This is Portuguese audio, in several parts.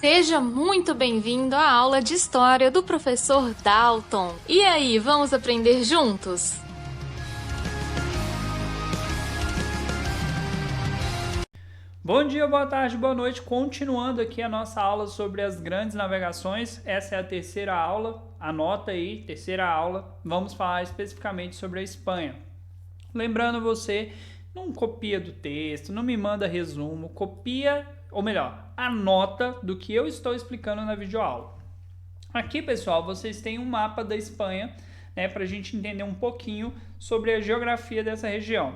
Seja muito bem-vindo à aula de História do professor Dalton. E aí, vamos aprender juntos? Bom dia, boa tarde, boa noite. Continuando aqui a nossa aula sobre as grandes navegações. Essa é a terceira aula. Anota aí, terceira aula. Vamos falar especificamente sobre a Espanha. Lembrando você, não copia do texto, não me manda resumo, copia, ou melhor, anota do que eu estou explicando na videoaula. Aqui, pessoal, vocês têm um mapa da Espanha, né, para a gente entender um pouquinho sobre a geografia dessa região.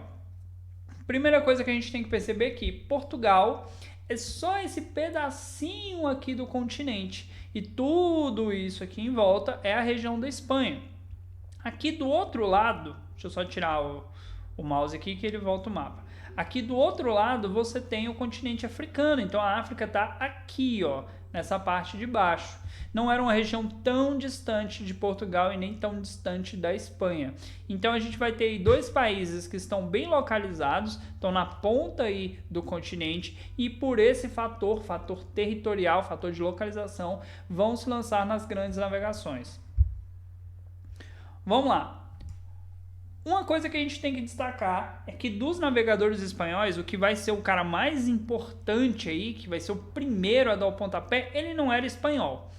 Primeira coisa que a gente tem que perceber é que Portugal é só esse pedacinho aqui do continente e tudo isso aqui em volta é a região da Espanha. Aqui do outro lado, deixa eu só tirar o mouse aqui que ele volta o mapa. Aqui do outro lado você tem o continente africano, então a África está aqui, ó, nessa parte de baixo. Não era uma região tão distante de Portugal e nem tão distante da Espanha. Então a gente vai ter aí dois países que estão bem localizados, estão na ponta aí do continente e por esse fator territorial, fator de localização, vão se lançar nas grandes navegações. Vamos lá. Uma coisa que a gente tem que destacar é que dos navegadores espanhóis, o que vai ser o cara mais importante aí, que vai ser o primeiro a dar o pontapé, ele não era espanhol.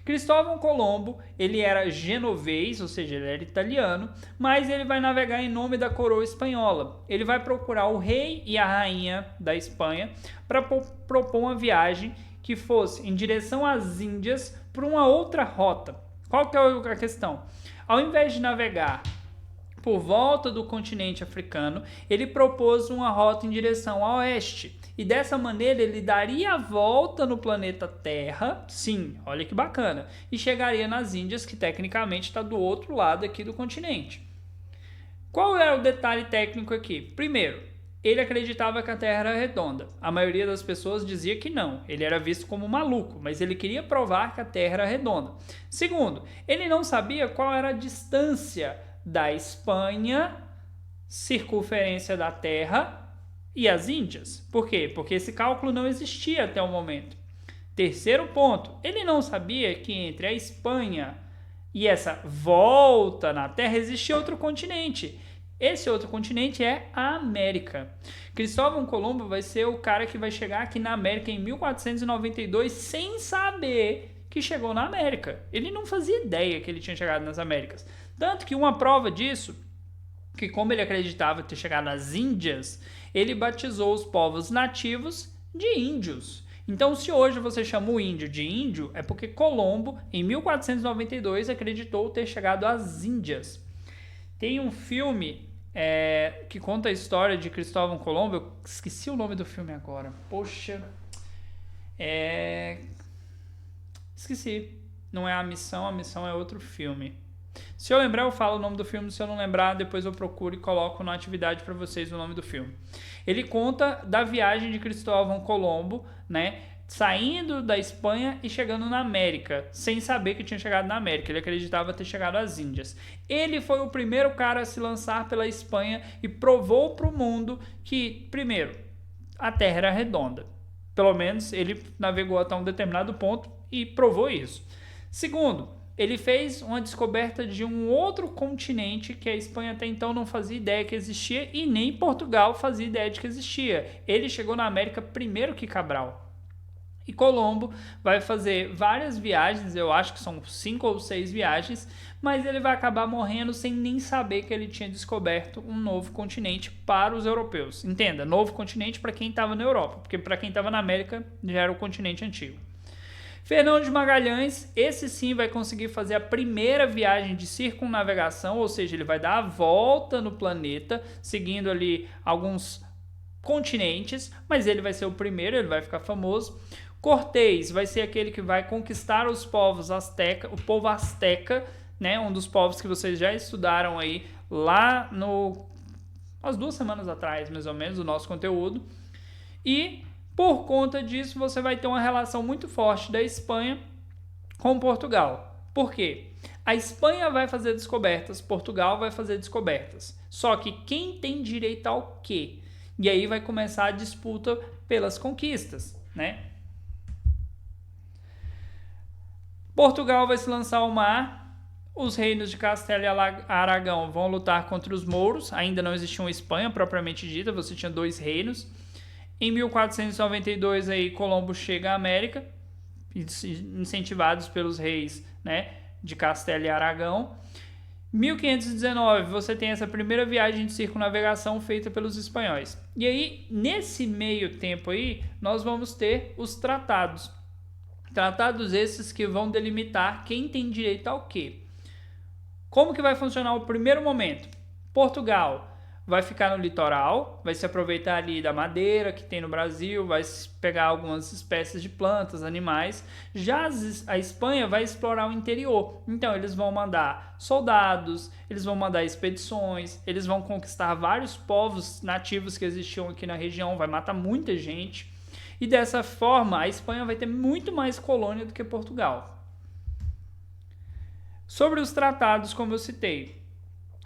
Cristóvão Colombo, ele era genovês, ou seja, ele era italiano, mas ele vai navegar em nome da coroa espanhola. Ele vai procurar o rei e a rainha da Espanha para propor uma viagem que fosse em direção às Índias por uma outra rota. Qual que é a questão? Ao invés de navegar por volta do continente africano, ele propôs uma rota em direção ao oeste. E dessa maneira ele daria a volta no planeta Terra, sim, olha que bacana, e chegaria nas Índias, que tecnicamente está do outro lado aqui do continente. Qual é o detalhe técnico aqui? Primeiro, ele acreditava que a Terra era redonda. A maioria das pessoas dizia que não. Ele era visto como maluco, mas ele queria provar que a Terra era redonda. Segundo, ele não sabia qual era a distância da Espanha, circunferência da Terra e as Índias. Por quê? Porque esse cálculo não existia até o momento. Terceiro ponto, ele não sabia que entre a Espanha e essa volta na Terra existia outro continente. Esse outro continente é a América. Cristóvão Colombo vai ser o cara que vai chegar aqui na América em 1492 sem saber que chegou na América. Ele não fazia ideia que ele tinha chegado nas Américas. Tanto que uma prova disso, que como ele acreditava ter chegado nas Índias, ele batizou os povos nativos de índios. Então, se hoje você chama o índio de índio, é porque Colombo, em 1492, acreditou ter chegado às Índias. Tem um filme que conta a história de Cristóvão Colombo, eu esqueci o nome do filme agora. Poxa, esqueci. Não é A Missão é outro filme. Se eu lembrar, eu falo o nome do filme. Se eu não lembrar, depois eu procuro e coloco na atividade para vocês o nome do filme. Ele conta da viagem de Cristóvão Colombo, né, saindo da Espanha e chegando na América, sem saber que tinha chegado na América. Ele acreditava ter chegado às Índias. Ele foi o primeiro cara a se lançar pela Espanha e provou para o mundo que, primeiro, a Terra era redonda. Pelo menos ele navegou até um determinado ponto e provou isso. Segundo, ele fez uma descoberta de um outro continente que a Espanha até então não fazia ideia que existia e nem Portugal fazia ideia de que existia. Ele chegou na América primeiro que Cabral. E Colombo vai fazer várias viagens, eu acho que são 5 ou 6 viagens, mas ele vai acabar morrendo sem nem saber que ele tinha descoberto um novo continente para os europeus. Entenda, novo continente para quem estava na Europa, porque para quem estava na América já era o continente antigo. Fernão de Magalhães, esse sim vai conseguir fazer a primeira viagem de circunnavegação, ou seja, ele vai dar a volta no planeta, seguindo ali alguns continentes, mas ele vai ser o primeiro, ele vai ficar famoso. Cortés vai ser aquele que vai conquistar os povos asteca, o povo asteca, né, um dos povos que vocês já estudaram aí lá umas 2 semanas atrás, mais ou menos, o nosso conteúdo. E por conta disso, você vai ter uma relação muito forte da Espanha com Portugal. Por quê? A Espanha vai fazer descobertas, Portugal vai fazer descobertas. Só que quem tem direito ao quê? E aí vai começar a disputa pelas conquistas, né? Portugal vai se lançar ao mar. Os reinos de Castela e Aragão vão lutar contra os mouros. Ainda não existia uma Espanha propriamente dita, você tinha 2 reinos. Em 1492 aí Colombo chega à América, incentivados pelos reis, né, de Castela e Aragão. 1519 você tem essa primeira viagem de circunnavegação feita pelos espanhóis. E aí, nesse meio tempo aí, nós vamos ter os tratados. Tratados esses que vão delimitar quem tem direito ao quê. Como que vai funcionar o primeiro momento? Portugal vai ficar no litoral, vai se aproveitar ali da madeira que tem no Brasil, vai pegar algumas espécies de plantas, animais. Já a Espanha vai explorar o interior. Então eles vão mandar soldados, eles vão mandar expedições, eles vão conquistar vários povos nativos que existiam aqui na região, vai matar muita gente. E dessa forma a Espanha vai ter muito mais colônia do que Portugal. Sobre os tratados, como eu citei,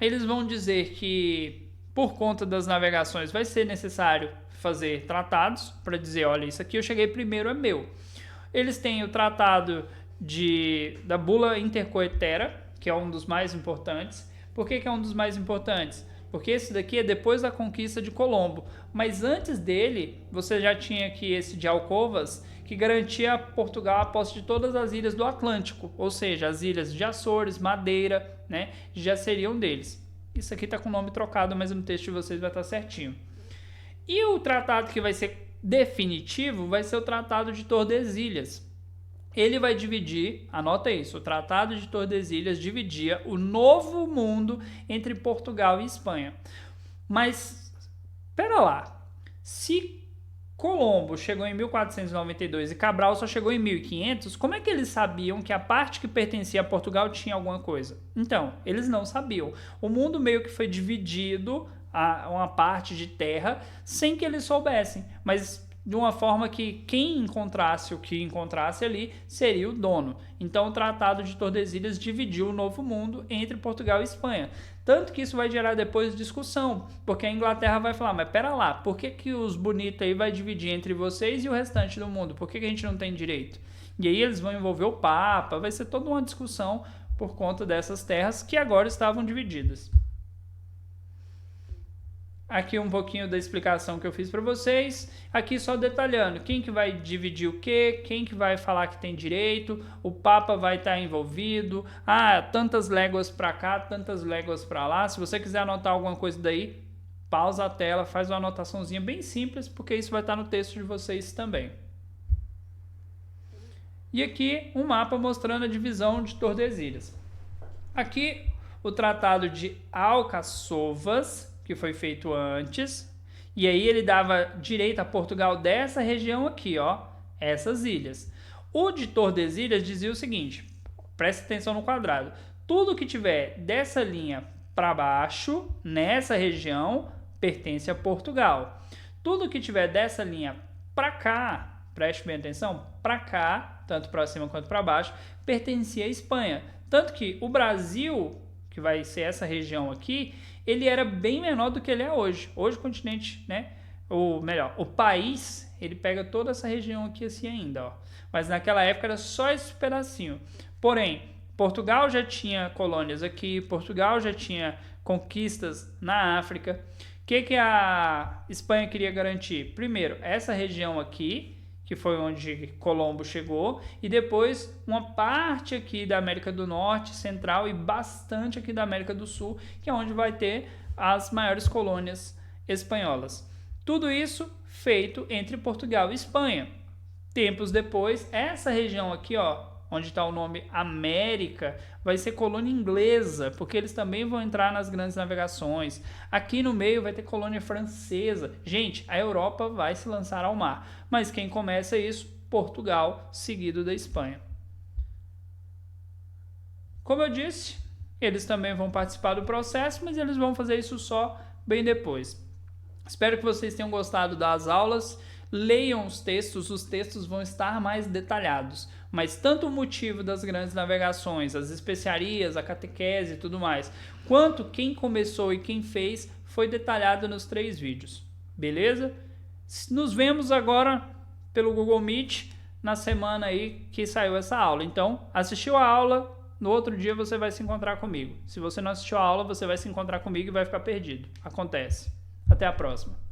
eles vão dizer que, por conta das navegações, vai ser necessário fazer tratados para dizer, olha, isso aqui eu cheguei primeiro, é meu. Eles têm o tratado da Bula Intercoetera, que é um dos mais importantes. Por que é um dos mais importantes? Porque esse daqui é depois da conquista de Colombo. Mas antes dele, você já tinha aqui esse de Alcovas, que garantia a Portugal a posse de todas as ilhas do Atlântico, ou seja, as ilhas de Açores, Madeira, né, já seriam deles. Isso aqui está com o nome trocado, mas no texto de vocês vai estar certinho. E o tratado que vai ser definitivo vai ser o Tratado de Tordesilhas. Ele vai dividir, anota isso, o Tratado de Tordesilhas dividia o Novo Mundo entre Portugal e Espanha. Mas, pera lá, se Colombo chegou em 1492 e Cabral só chegou em 1500, como é que eles sabiam que a parte que pertencia a Portugal tinha alguma coisa? Então, eles não sabiam. O mundo meio que foi dividido a uma parte de terra sem que eles soubessem, mas de uma forma que quem encontrasse o que encontrasse ali seria o dono. Então o Tratado de Tordesilhas dividiu o Novo Mundo entre Portugal e Espanha. Tanto que isso vai gerar depois discussão, porque a Inglaterra vai falar, mas pera lá, por que os bonitos aí vai dividir entre vocês e o restante do mundo? Por que a gente não tem direito? E aí eles vão envolver o Papa, vai ser toda uma discussão por conta dessas terras que agora estavam divididas. Aqui um pouquinho da explicação que eu fiz para vocês. Aqui só detalhando quem que vai dividir o quê, quem que vai falar que tem direito, o Papa vai estar envolvido, tantas léguas para cá, tantas léguas para lá. Se você quiser anotar alguma coisa daí, pausa a tela, faz uma anotaçãozinha bem simples, porque isso vai estar no texto de vocês também. E aqui um mapa mostrando a divisão de Tordesilhas. Aqui o Tratado de Alcaçovas, que foi feito antes, e aí ele dava direito a Portugal dessa região aqui, ó, essas ilhas. O de Tordesilhas dizia o seguinte, preste atenção no quadrado, tudo que tiver dessa linha para baixo, nessa região, pertence a Portugal. Tudo que tiver dessa linha para cá, preste bem atenção, para cá, tanto para cima quanto para baixo, pertencia à Espanha. Tanto que o Brasil, que vai ser essa região aqui, ele era bem menor do que ele é hoje. Hoje o continente, né, ou melhor, o país, ele pega toda essa região aqui assim ainda, ó. Mas naquela época era só esse pedacinho. Porém, Portugal já tinha colônias aqui, Portugal já tinha conquistas na África. O que a Espanha queria garantir? Primeiro, essa região aqui, que foi onde Colombo chegou, e depois uma parte aqui da América do Norte, Central, e bastante aqui da América do Sul, que é onde vai ter as maiores colônias espanholas. Tudo isso feito entre Portugal e Espanha. Tempos depois, essa região aqui, ó, onde está o nome América, vai ser colônia inglesa, porque eles também vão entrar nas grandes navegações. Aqui no meio vai ter colônia francesa. Gente, a Europa vai se lançar ao mar, mas quem começa isso? Portugal, seguido da Espanha. Como eu disse, eles também vão participar do processo, mas eles vão fazer isso só bem depois. Espero que vocês tenham gostado das aulas. Leiam os textos vão estar mais detalhados, mas tanto o motivo das grandes navegações, as especiarias, a catequese e tudo mais, quanto quem começou e quem fez, foi detalhado nos 3 vídeos, beleza? Nos vemos agora pelo Google Meet na semana aí que saiu essa aula. Então, assistiu a aula, no outro dia você vai se encontrar comigo. Se você não assistiu a aula, você vai se encontrar comigo e vai ficar perdido. Acontece. Até a próxima.